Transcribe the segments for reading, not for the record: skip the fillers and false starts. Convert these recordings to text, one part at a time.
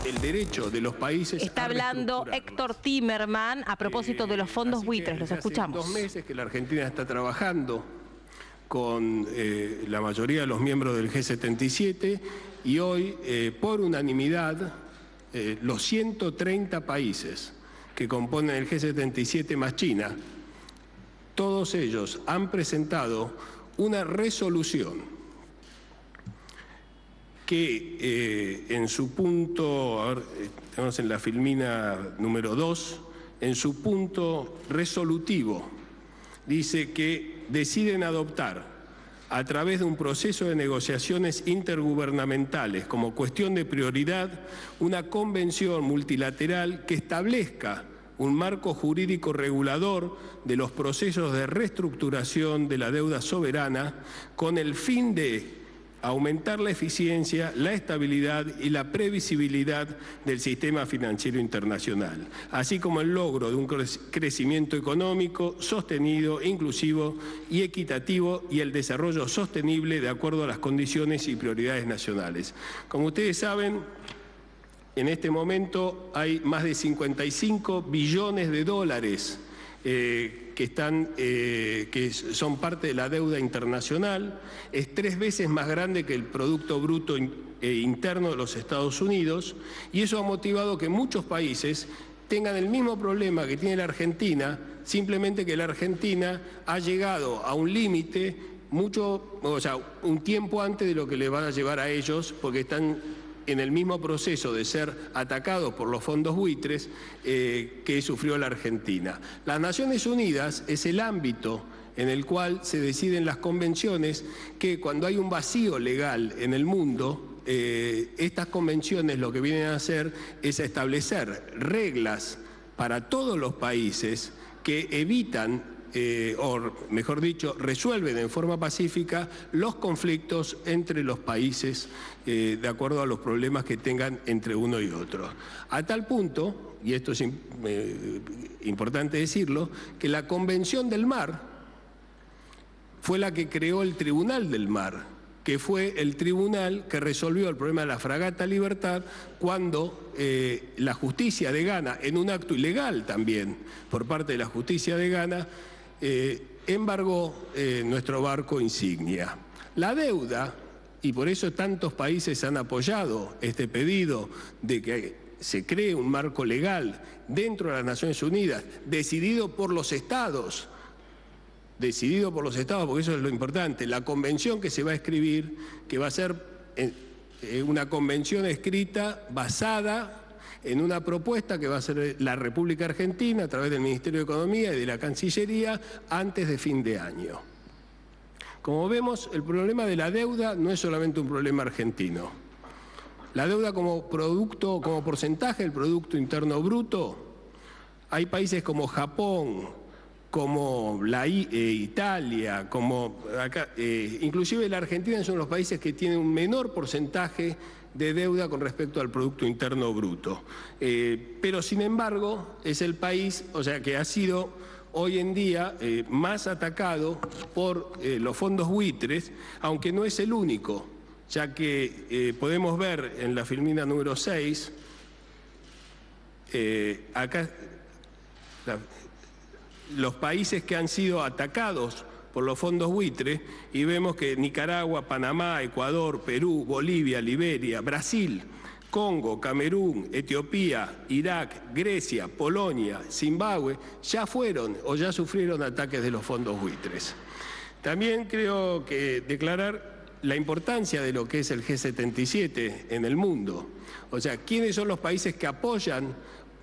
el derecho de los países. Está hablando Héctor Timerman a propósito de los fondos buitres. Los escuchamos. Hace 2 meses que la Argentina está trabajando con la mayoría de los miembros del G77 y hoy, por unanimidad, los 130 países que componen el G77 más China, todos ellos han presentado una resolución que en su punto, a ver, estamos en la filmina número 2, en su punto resolutivo, dice que deciden adoptar a través de un proceso de negociaciones intergubernamentales como cuestión de prioridad una convención multilateral que establezca un marco jurídico regulador de los procesos de reestructuración de la deuda soberana con el fin de aumentar la eficiencia, la estabilidad y la previsibilidad del sistema financiero internacional, así como el logro de un crecimiento económico sostenido, inclusivo y equitativo y el desarrollo sostenible de acuerdo a las condiciones y prioridades nacionales. Como ustedes saben, en este momento hay más de 55 billones de dólares que son parte de la deuda internacional, es 3 veces más grande que el Producto Bruto Interno de los Estados Unidos, y eso ha motivado que muchos países tengan el mismo problema que tiene la Argentina, simplemente que la Argentina ha llegado a un límite un tiempo antes de lo que le van a llevar a ellos, porque están en el mismo proceso de ser atacados por los fondos buitres que sufrió la Argentina. Las Naciones Unidas es el ámbito en el cual se deciden las convenciones que cuando hay un vacío legal en el mundo, estas convenciones lo que vienen a hacer es establecer reglas para todos los países que evitan o mejor dicho, resuelven en forma pacífica los conflictos entre los países de acuerdo a los problemas que tengan entre uno y otro. A tal punto, y esto es importante decirlo, que la Convención del Mar fue la que creó el Tribunal del Mar, que fue el tribunal que resolvió el problema de la fragata Libertad cuando la justicia de Ghana, en un acto ilegal también por parte de la justicia de Ghana, embargó nuestro barco insignia. La deuda, y por eso tantos países han apoyado este pedido de que se cree un marco legal dentro de las Naciones Unidas, decidido por los estados, porque eso es lo importante. La convención que se va a escribir, que va a ser una convención escrita basada en una propuesta que va a hacer la República Argentina a través del Ministerio de Economía y de la Cancillería antes de fin de año. Como vemos, el problema de la deuda no es solamente un problema argentino. La deuda como producto, como porcentaje del Producto Interno Bruto, hay países como Japón, como Italia, como acá, inclusive la Argentina son los países que tienen un menor porcentaje de deuda con respecto al Producto Interno Bruto. Pero sin embargo es el país, que ha sido hoy en día más atacado por los fondos buitres, aunque no es el único, ya que podemos ver en la filmina número 6, acá los países que han sido atacados por los fondos buitres, y vemos que Nicaragua, Panamá, Ecuador, Perú, Bolivia, Liberia, Brasil, Congo, Camerún, Etiopía, Irak, Grecia, Polonia, Zimbabue, ya fueron o ya sufrieron ataques de los fondos buitres. También creo que declarar la importancia de lo que es el G77 en el mundo. ¿Quiénes son los países que apoyan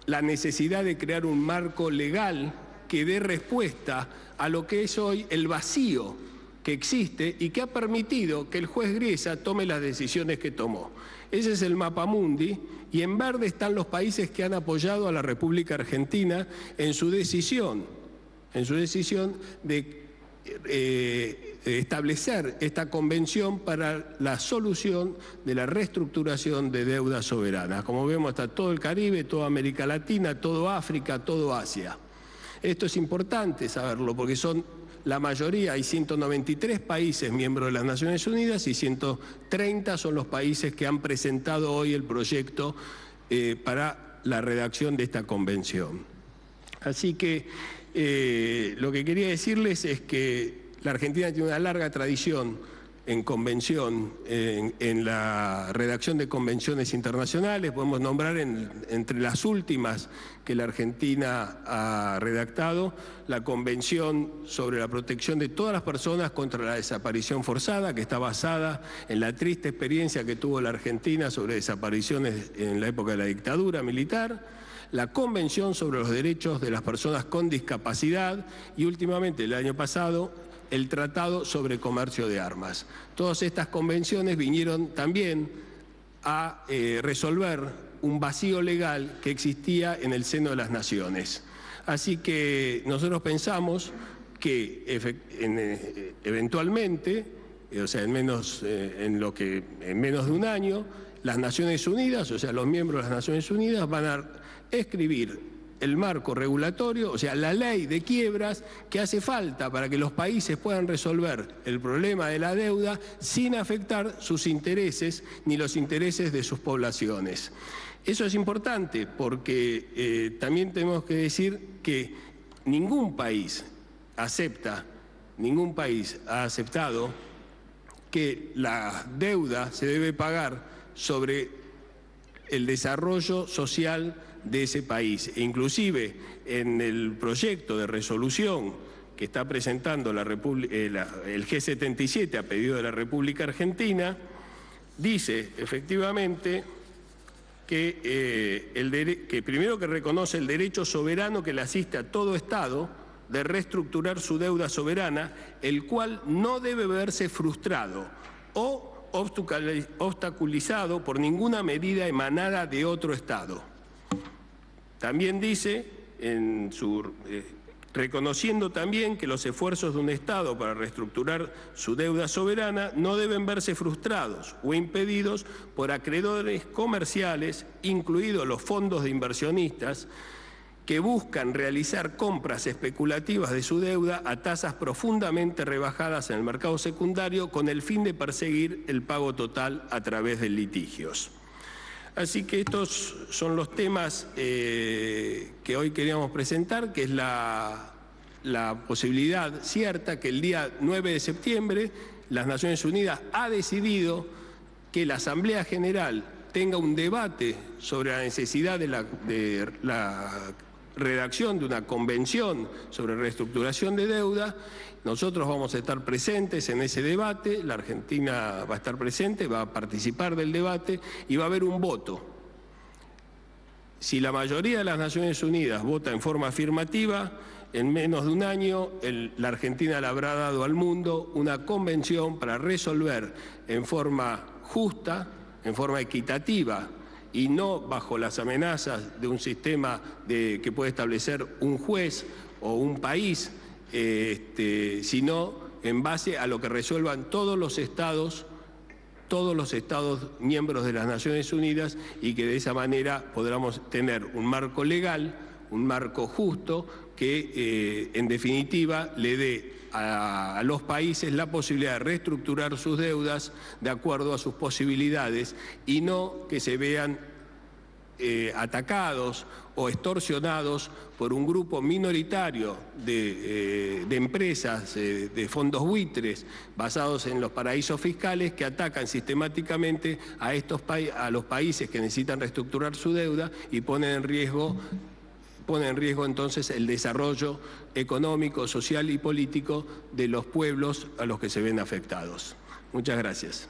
la necesidad de crear un marco legal que dé respuesta a lo que es hoy el vacío que existe y que ha permitido que el juez Griesa tome las decisiones que tomó? Ese es el mapa mundi, y en verde están los países que han apoyado a la República Argentina en su decisión de establecer esta convención para la solución de la reestructuración de deuda soberana. Como vemos, está todo el Caribe, toda América Latina, todo África, todo Asia. Esto es importante saberlo porque son la mayoría, hay 193 países miembros de las Naciones Unidas y 130 son los países que han presentado hoy el proyecto para la redacción de esta convención. Así que lo que quería decirles es que la Argentina tiene una larga tradición en convención, en la redacción de convenciones internacionales. Podemos nombrar entre las últimas que la Argentina ha redactado la Convención sobre la protección de todas las personas contra la desaparición forzada, que está basada en la triste experiencia que tuvo la Argentina sobre desapariciones en la época de la dictadura militar, la Convención sobre los Derechos de las Personas con Discapacidad y últimamente, el año pasado, el Tratado sobre Comercio de Armas. Todas estas convenciones vinieron también a resolver un vacío legal que existía en el seno de las naciones. Así que nosotros pensamos que eventualmente, o sea, en menos de un año, las Naciones Unidas, o sea, los miembros de las Naciones Unidas van a escribir el marco regulatorio, o sea, la ley de quiebras que hace falta para que los países puedan resolver el problema de la deuda sin afectar sus intereses ni los intereses de sus poblaciones. Eso es importante porque también tenemos que decir que ningún país ha aceptado que la deuda se debe pagar sobre el desarrollo social de ese país. E inclusive en el proyecto de resolución que está presentando el G77 a pedido de la República Argentina, dice efectivamente que primero que reconoce el derecho soberano que le asiste a todo Estado de reestructurar su deuda soberana, el cual no debe verse frustrado o obstaculizado por ninguna medida emanada de otro Estado. También dice, reconociendo también que los esfuerzos de un Estado para reestructurar su deuda soberana no deben verse frustrados o impedidos por acreedores comerciales, incluidos los fondos de inversionistas, que buscan realizar compras especulativas de su deuda a tasas profundamente rebajadas en el mercado secundario con el fin de perseguir el pago total a través de litigios. Así que estos son los temas que hoy queríamos presentar, que es la posibilidad cierta que el día 9 de septiembre las Naciones Unidas ha decidido que la Asamblea General tenga un debate sobre la necesidad de la redacción de una convención sobre reestructuración de deuda. Nosotros vamos a estar presentes en ese debate, la Argentina va a estar presente, va a participar del debate y va a haber un voto. Si la mayoría de las Naciones Unidas vota en forma afirmativa, en menos de un año la Argentina le habrá dado al mundo una convención para resolver en forma justa, en forma equitativa, y no bajo las amenazas de un sistema que puede establecer un juez o un país, sino en base a lo que resuelvan todos los estados miembros de las Naciones Unidas, y que de esa manera podamos tener un marco legal, un marco justo, que en definitiva le dé a los países la posibilidad de reestructurar sus deudas de acuerdo a sus posibilidades y no que se vean atacados o extorsionados por un grupo minoritario de empresas, de fondos buitres basados en los paraísos fiscales, que atacan sistemáticamente a los países que necesitan reestructurar su deuda y ponen en riesgo entonces el desarrollo económico, social y político de los pueblos a los que se ven afectados. Muchas gracias.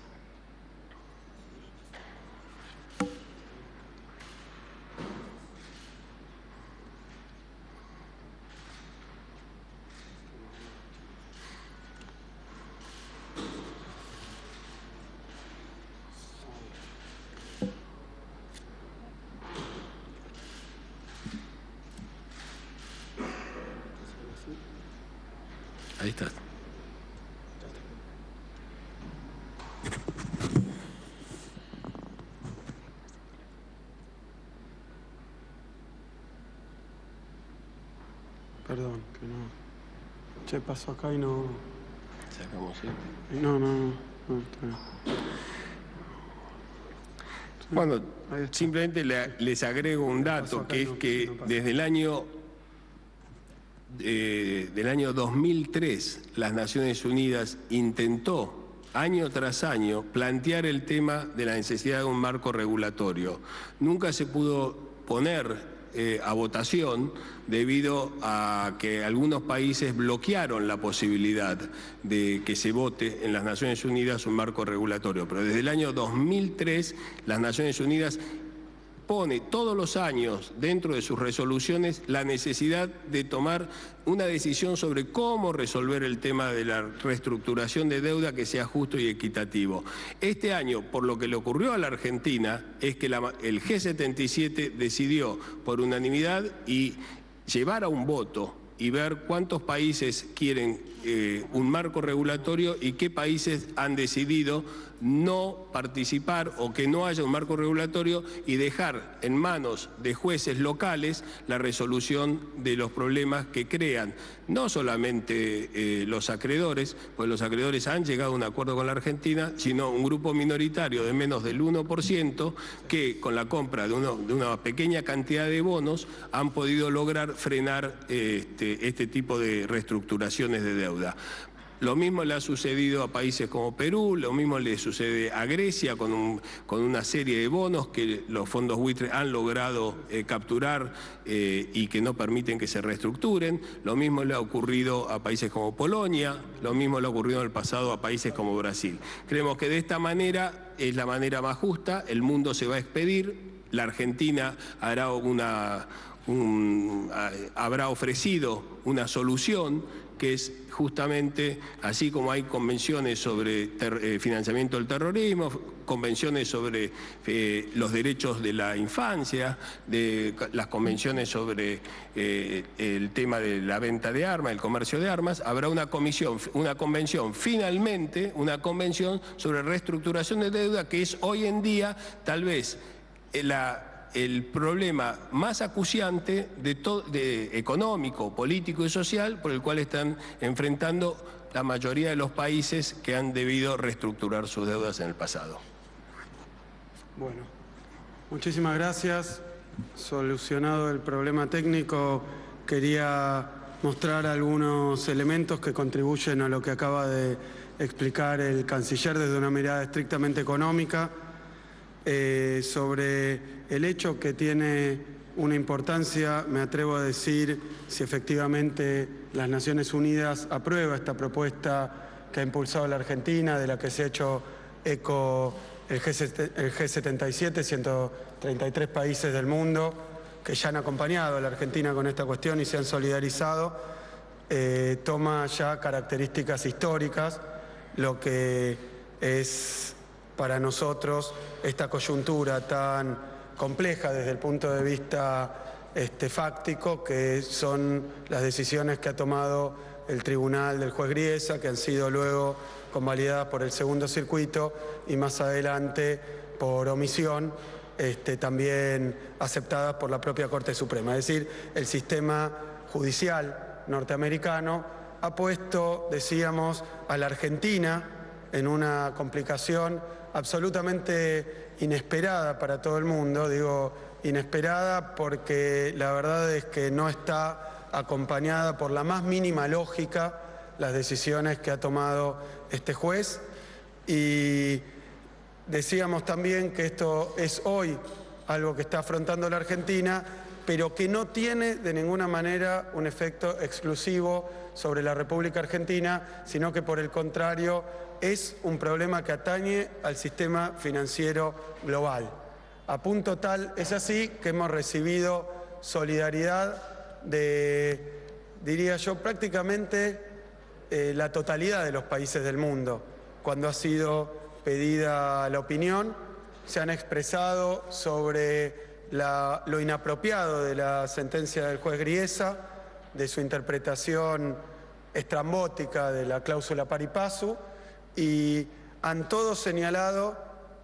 Ahí está. Perdón, que no. Che, paso acá y no. Sacamos esto. No, está bien. Bueno, simplemente les agrego un dato, que es que desde el año 2003 las Naciones Unidas intentó año tras año plantear el tema de la necesidad de un marco regulatorio. Nunca se pudo poner a votación debido a que algunos países bloquearon la posibilidad de que se vote en las Naciones Unidas un marco regulatorio. Pero desde el año 2003 las Naciones Unidas pone todos los años dentro de sus resoluciones la necesidad de tomar una decisión sobre cómo resolver el tema de la reestructuración de deuda que sea justo y equitativo. Este año, por lo que le ocurrió a la Argentina, es que el G77 decidió por unanimidad y llevar a un voto y ver cuántos países quieren un marco regulatorio y qué países han decidido no participar o que no haya un marco regulatorio y dejar en manos de jueces locales la resolución de los problemas que crean no solamente los acreedores, pues los acreedores han llegado a un acuerdo con la Argentina, sino un grupo minoritario de menos del 1% que con la compra de una pequeña cantidad de bonos han podido lograr frenar este tipo de reestructuraciones de deuda. Lo mismo le ha sucedido a países como Perú, lo mismo le sucede a Grecia con una serie de bonos que los fondos buitres han logrado capturar y que no permiten que se reestructuren. Lo mismo le ha ocurrido a países como Polonia, lo mismo le ha ocurrido en el pasado a países como Brasil. Creemos que de esta manera es la manera más justa, el mundo se va a expedir, la Argentina habrá ofrecido una solución que es justamente, así como hay convenciones sobre financiamiento del terrorismo, convenciones sobre los derechos de la infancia, las convenciones sobre el tema de la venta de armas, el comercio de armas, habrá una convención sobre reestructuración de deuda, que es hoy en día tal vez el problema más acuciante económico, político y social por el cual están enfrentando la mayoría de los países que han debido reestructurar sus deudas en el pasado. Bueno, muchísimas gracias. Solucionado el problema técnico, quería mostrar algunos elementos que contribuyen a lo que acaba de explicar el canciller desde una mirada estrictamente económica. Sobre el hecho que tiene una importancia, me atrevo a decir, si efectivamente las Naciones Unidas aprueba esta propuesta que ha impulsado la Argentina, de la que se ha hecho eco el G77, 133 países del mundo que ya han acompañado a la Argentina con esta cuestión y se han solidarizado, toma ya características históricas, lo que es para nosotros esta coyuntura tan compleja desde el punto de vista fáctico, que son las decisiones que ha tomado el tribunal del juez Griesa, que han sido luego convalidadas por el segundo circuito y más adelante por omisión también aceptadas por la propia Corte Suprema. Es decir, el sistema judicial norteamericano ha puesto, decíamos, a la Argentina en una complicación absolutamente inesperada para todo el mundo. Digo inesperada porque la verdad es que no está acompañada por la más mínima lógica las decisiones que ha tomado este juez. Y decíamos también que esto es hoy algo que está afrontando la Argentina, pero que no tiene de ninguna manera un efecto exclusivo sobre la República Argentina, sino que por el contrario es un problema que atañe al sistema financiero global. A punto tal es así que hemos recibido solidaridad de, diría yo, prácticamente la totalidad de los países del mundo. Cuando ha sido pedida la opinión, se han expresado sobre lo inapropiado de la sentencia del juez Griesa, de su interpretación estrambótica de la cláusula pari passu, y han todos señalado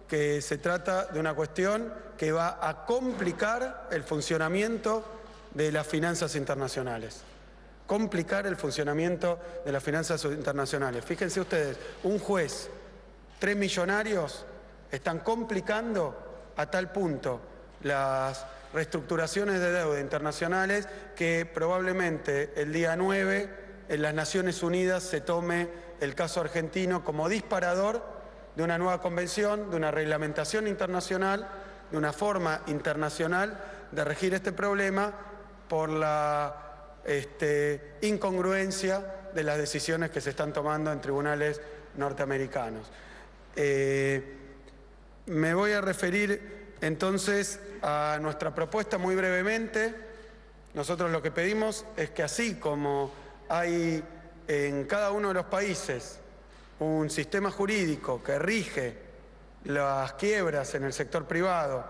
que se trata de una cuestión que va a complicar el funcionamiento de las finanzas internacionales. Complicar el funcionamiento de las finanzas internacionales. Fíjense ustedes, un juez, 3 millonarios están complicando a tal punto las reestructuraciones de deuda internacionales que probablemente el día 9 en las Naciones Unidas se tome el caso argentino como disparador de una nueva convención, de una reglamentación internacional, de una forma internacional de regir este problema por la incongruencia de las decisiones que se están tomando en tribunales norteamericanos. Me voy a referir entonces a nuestra propuesta muy brevemente. Nosotros lo que pedimos es que así como hay en cada uno de los países un sistema jurídico que rige las quiebras en el sector privado,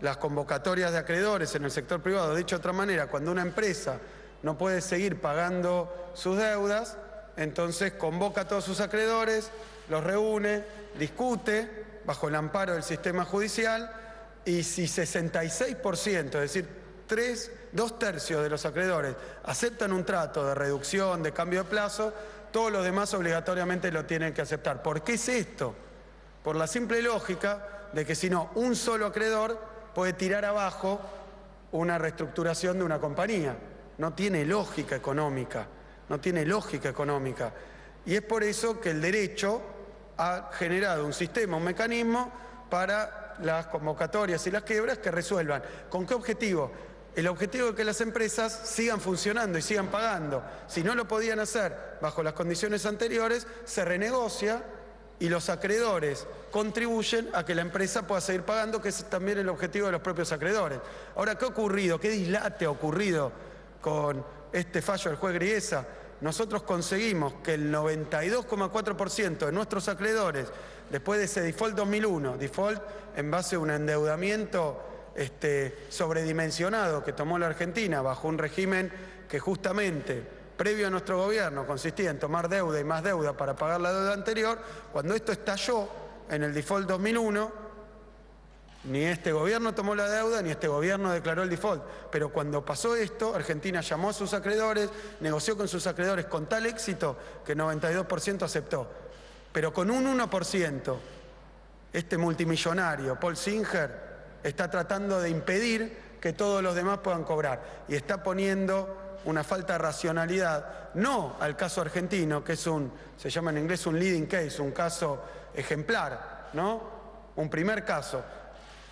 las convocatorias de acreedores en el sector privado, dicho de otra manera, cuando una empresa no puede seguir pagando sus deudas, entonces convoca a todos sus acreedores, los reúne, discute bajo el amparo del sistema judicial y si 66%, es decir, 2/3 de los acreedores aceptan un trato de reducción, de cambio de plazo, todos los demás obligatoriamente lo tienen que aceptar. ¿Por qué es esto? Por la simple lógica de que si no, un solo acreedor puede tirar abajo una reestructuración de una compañía. No tiene lógica económica, no tiene lógica económica. Y es por eso que el derecho ha generado un sistema, un mecanismo para las convocatorias y las quiebras que resuelvan. ¿Con qué objetivo? El objetivo es que las empresas sigan funcionando y sigan pagando. Si no lo podían hacer bajo las condiciones anteriores, se renegocia y los acreedores contribuyen a que la empresa pueda seguir pagando, que es también el objetivo de los propios acreedores. Ahora, ¿qué ha ocurrido? ¿Qué dislate ha ocurrido con este fallo del juez Griesa? Nosotros conseguimos que el 92,4% de nuestros acreedores, después de ese default 2001, default en base a un endeudamiento sobredimensionado que tomó la Argentina bajo un régimen que justamente previo a nuestro gobierno consistía en tomar deuda y más deuda para pagar la deuda anterior, cuando esto estalló en el default 2001, ni este gobierno tomó la deuda, ni este gobierno declaró el default. Pero cuando pasó esto, Argentina llamó a sus acreedores, negoció con sus acreedores con tal éxito que el 92% aceptó. Pero con un 1%, este multimillonario, Paul Singer, está tratando de impedir que todos los demás puedan cobrar. Y está poniendo una falta de racionalidad, no al caso argentino, que es se llama en inglés un leading case, un caso ejemplar, ¿no? Un primer caso.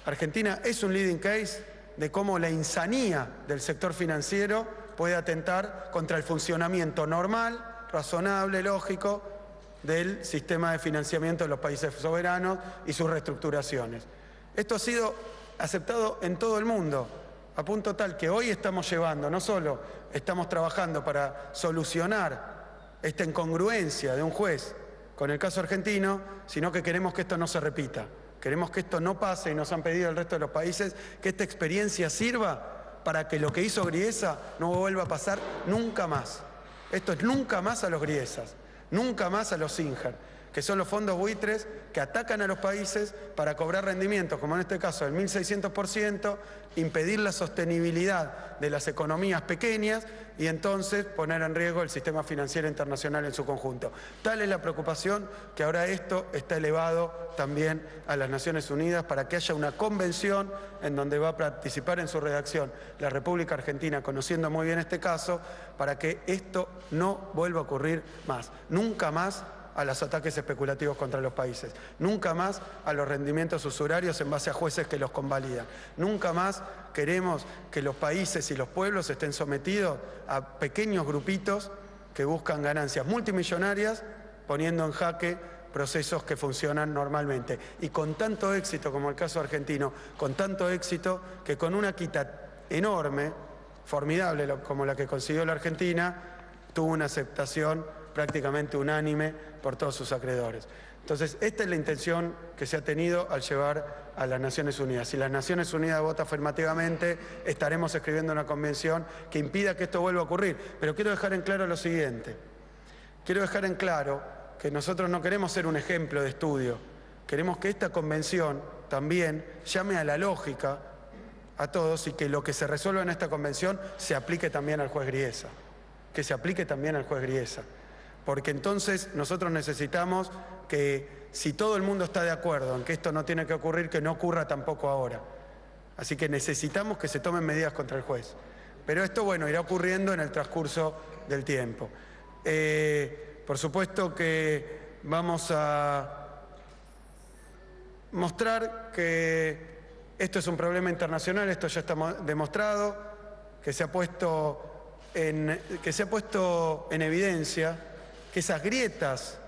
Argentina es un leading case de cómo la insanía del sector financiero puede atentar contra el funcionamiento normal, razonable, lógico del sistema de financiamiento de los países soberanos y sus reestructuraciones. Esto ha sido aceptado en todo el mundo, a punto tal que hoy estamos llevando, no solo estamos trabajando para solucionar esta incongruencia de un juez con el caso argentino, sino que queremos que esto no se repita. Queremos que esto no pase y nos han pedido el resto de los países que esta experiencia sirva para que lo que hizo Griesa no vuelva a pasar nunca más. Esto es nunca más a los Griesas, nunca más a los Singer, que son los fondos buitres que atacan a los países para cobrar rendimientos, como en este caso del 1.600%, impedir la sostenibilidad de las economías pequeñas y entonces poner en riesgo el sistema financiero internacional en su conjunto. Tal es la preocupación que ahora esto está elevado también a las Naciones Unidas para que haya una convención en donde va a participar en su redacción la República Argentina, conociendo muy bien este caso, para que esto no vuelva a ocurrir más, nunca más a los ataques especulativos contra los países, nunca más a los rendimientos usurarios en base a jueces que los convalidan, nunca más queremos que los países y los pueblos estén sometidos a pequeños grupitos que buscan ganancias multimillonarias poniendo en jaque procesos que funcionan normalmente. Y con tanto éxito como el caso argentino, con tanto éxito que con una quita enorme, formidable como la que consiguió la Argentina, tuvo una aceptación prácticamente unánime por todos sus acreedores. Entonces, esta es la intención que se ha tenido al llevar a las Naciones Unidas. Si las Naciones Unidas vota afirmativamente, estaremos escribiendo una convención que impida que esto vuelva a ocurrir. Pero quiero dejar en claro lo siguiente. Quiero dejar en claro que nosotros no queremos ser un ejemplo de estudio. Queremos que esta convención también llame a la lógica a todos y que lo que se resuelva en esta convención se aplique también al juez Griesa. Que se aplique también al juez Griesa. Porque entonces nosotros necesitamos que si todo el mundo está de acuerdo en que esto no tiene que ocurrir, que no ocurra tampoco ahora. Así que necesitamos que se tomen medidas contra el juez. Pero esto, bueno, irá ocurriendo en el transcurso del tiempo. Por supuesto que vamos a mostrar que esto es un problema internacional, esto ya está demostrado, que se ha puesto en evidencia que esas grietas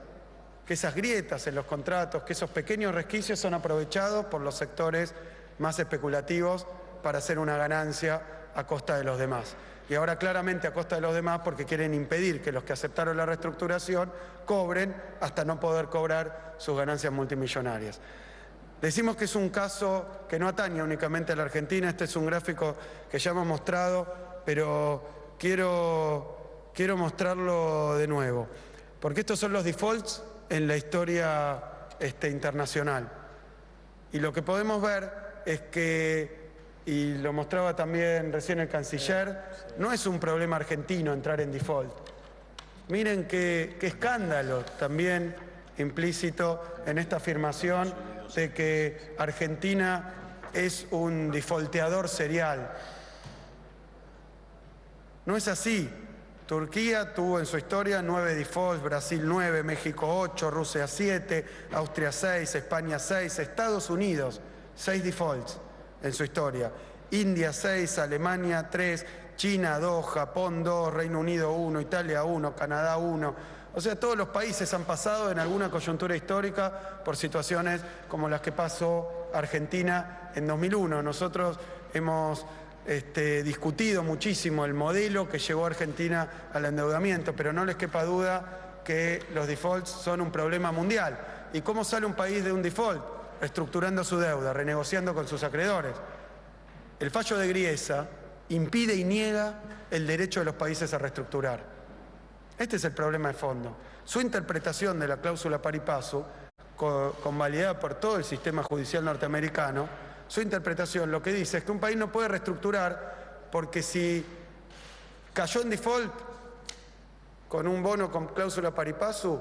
en los contratos, que esos pequeños resquicios son aprovechados por los sectores más especulativos para hacer una ganancia a costa de los demás. Y ahora claramente a costa de los demás porque quieren impedir que los que aceptaron la reestructuración cobren hasta no poder cobrar sus ganancias multimillonarias. Decimos que es un caso que no atañe únicamente a la Argentina, este es un gráfico que ya hemos mostrado, pero quiero mostrarlo de nuevo, porque estos son los defaults en la historia internacional. Y lo que podemos ver es que, y lo mostraba también recién el canciller, no es un problema argentino entrar en default. Miren qué escándalo también implícito en esta afirmación de que Argentina es un defaulteador serial. No es así. Turquía tuvo en su historia 9 defaults, Brasil 9, México 8, Rusia 7, Austria 6, España 6, Estados Unidos 6 defaults en su historia, India 6, Alemania 3, China 2, Japón 2, Reino Unido 1, Italia 1, Canadá 1. O sea, todos los países han pasado en alguna coyuntura histórica por situaciones como las que pasó Argentina en 2001. Nosotros hemos discutido muchísimo el modelo que llevó a Argentina al endeudamiento, pero no les quepa duda que los defaults son un problema mundial. ¿Y cómo sale un país de un default? Reestructurando su deuda, renegociando con sus acreedores. El fallo de Griesa impide y niega el derecho de los países a reestructurar. Este es el problema de fondo. Su interpretación de la cláusula pari passu, convalidada por todo el sistema judicial norteamericano, su interpretación lo que dice es que un país no puede reestructurar porque si cayó en default con un bono con cláusula pari passu,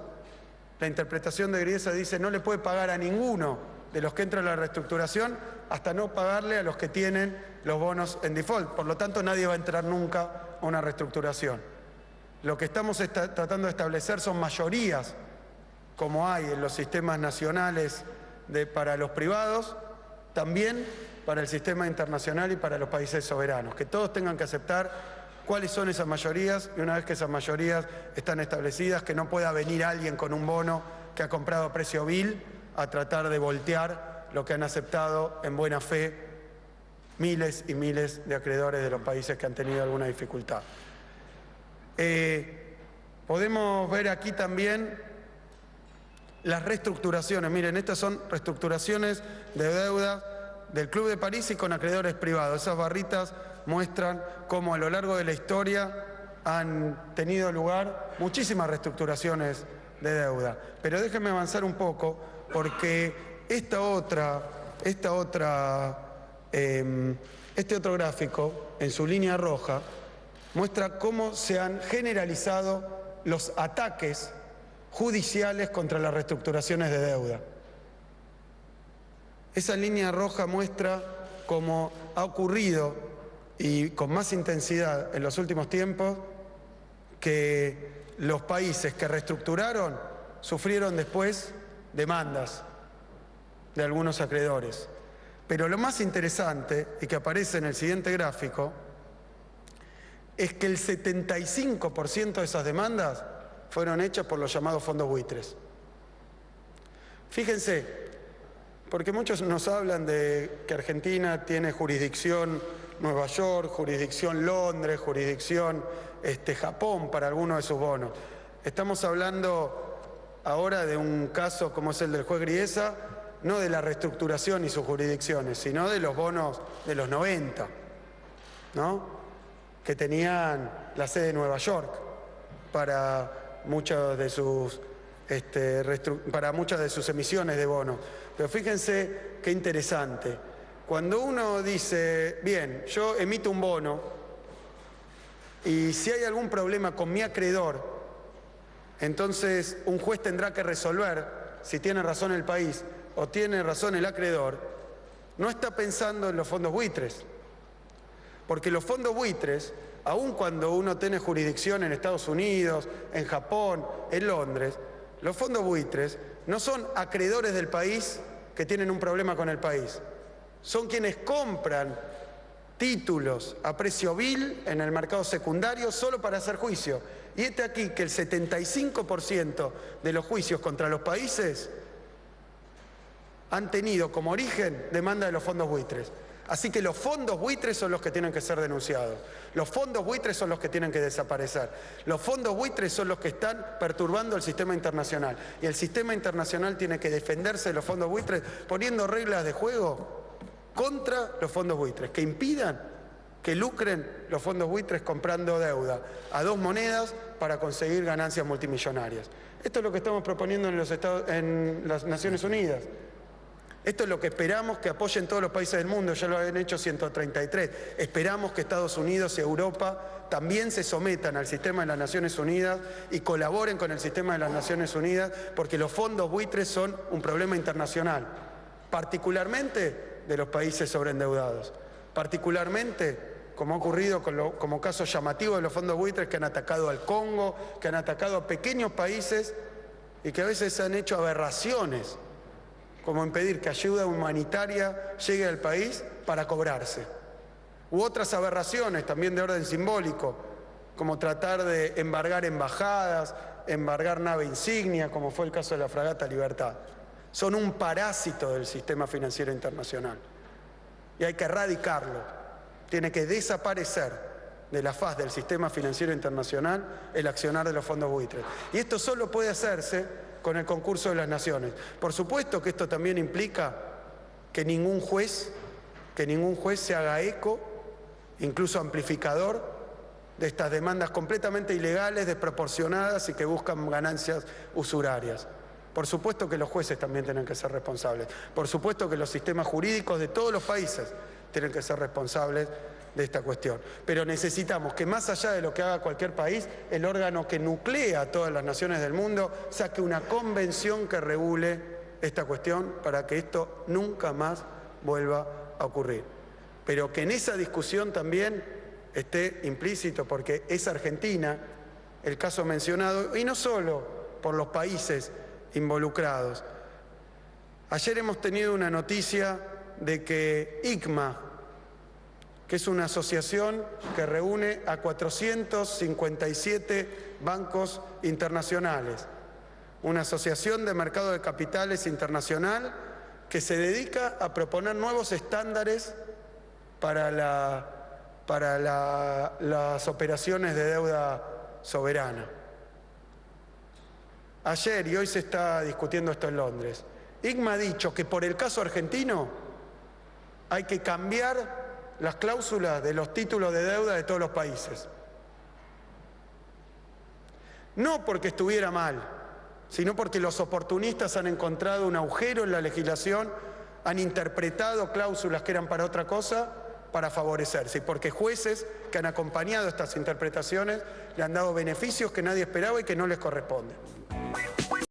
la interpretación de Griesa dice no le puede pagar a ninguno de los que entran a la reestructuración hasta no pagarle a los que tienen los bonos en default. Por lo tanto, nadie va a entrar nunca a una reestructuración. Lo que estamos tratando de establecer son mayorías, como hay en los sistemas nacionales para los privados, también para el sistema internacional y para los países soberanos, que todos tengan que aceptar cuáles son esas mayorías y una vez que esas mayorías están establecidas, que no pueda venir alguien con un bono que ha comprado a precio vil a tratar de voltear lo que han aceptado en buena fe miles y miles de acreedores de los países que han tenido alguna dificultad. Podemos ver aquí también las reestructuraciones. Miren, estas son reestructuraciones de deuda del Club de París y con acreedores privados. Esas barritas muestran cómo a lo largo de la historia han tenido lugar muchísimas reestructuraciones de deuda. Pero déjenme avanzar un poco porque este otro gráfico, en su línea roja, muestra cómo se han generalizado los ataques judiciales contra las reestructuraciones de deuda. Esa línea roja muestra cómo ha ocurrido, y con más intensidad en los últimos tiempos, que los países que reestructuraron sufrieron después demandas de algunos acreedores. Pero lo más interesante, y que aparece en el siguiente gráfico, es que el 75% de esas demandas fueron hechas por los llamados fondos buitres. Fíjense, porque muchos nos hablan de que Argentina tiene jurisdicción Nueva York, jurisdicción Londres, jurisdicción Japón para algunos de sus bonos. Estamos hablando ahora de un caso como es el del juez Griesa, no de la reestructuración y sus jurisdicciones, sino de los bonos de los 90, ¿no? Que tenían la sede de Nueva York para muchas de sus emisiones de bonos. Pero fíjense qué interesante. Cuando uno dice, bien, yo emito un bono y si hay algún problema con mi acreedor, entonces un juez tendrá que resolver si tiene razón el país o tiene razón el acreedor, no está pensando en los fondos buitres. Porque los fondos buitres, aun cuando uno tiene jurisdicción en Estados Unidos, en Japón, en Londres, los fondos buitres no son acreedores del país que tienen un problema con el país. Son quienes compran títulos a precio vil en el mercado secundario solo para hacer juicio. Y este aquí que el 75% de los juicios contra los países han tenido como origen demanda de los fondos buitres. Así que los fondos buitres son los que tienen que ser denunciados. Los fondos buitres son los que tienen que desaparecer. Los fondos buitres son los que están perturbando el sistema internacional. Y el sistema internacional tiene que defenderse de los fondos buitres poniendo reglas de juego contra los fondos buitres, que impidan que lucren los fondos buitres comprando deuda a dos monedas para conseguir ganancias multimillonarias. Esto es lo que estamos proponiendo en las Naciones Unidas. Esto es lo que esperamos que apoyen todos los países del mundo, ya lo han hecho 133. Esperamos que Estados Unidos y Europa también se sometan al sistema de las Naciones Unidas y colaboren con el sistema de las Naciones Unidas, porque los fondos buitres son un problema internacional, particularmente de los países sobreendeudados, particularmente como ha ocurrido como caso llamativo de los fondos buitres que han atacado al Congo, que han atacado a pequeños países y que a veces han hecho aberraciones, como impedir que ayuda humanitaria llegue al país para cobrarse. U otras aberraciones también de orden simbólico, como tratar de embargar embajadas, embargar nave insignia, como fue el caso de la fragata Libertad. Son un parásito del sistema financiero internacional y hay que erradicarlo. Tiene que desaparecer de la faz del sistema financiero internacional el accionar de los fondos buitres. Y esto solo puede hacerse con el concurso de las naciones. Por supuesto que esto también implica que ningún juez se haga eco, incluso amplificador, de estas demandas completamente ilegales, desproporcionadas y que buscan ganancias usurarias. Por supuesto que los jueces también tienen que ser responsables. Por supuesto que los sistemas jurídicos de todos los países tienen que ser responsables de esta cuestión. Pero necesitamos que más allá de lo que haga cualquier país, el órgano que nuclea a todas las naciones del mundo saque una convención que regule esta cuestión para que esto nunca más vuelva a ocurrir. Pero que en esa discusión también esté implícito, porque es Argentina el caso mencionado, y no solo por los países involucrados. Ayer hemos tenido una noticia de que ICMA, que es una asociación que reúne a 457 bancos internacionales, una asociación de mercado de capitales internacional que se dedica a proponer nuevos estándares para las operaciones de deuda soberana. Ayer y hoy se está discutiendo esto en Londres. ICMA ha dicho que por el caso argentino hay que cambiar las cláusulas de los títulos de deuda de todos los países. No porque estuviera mal, sino porque los oportunistas han encontrado un agujero en la legislación, han interpretado cláusulas que eran para otra cosa para favorecerse, y porque jueces que han acompañado estas interpretaciones le han dado beneficios que nadie esperaba y que no les corresponden.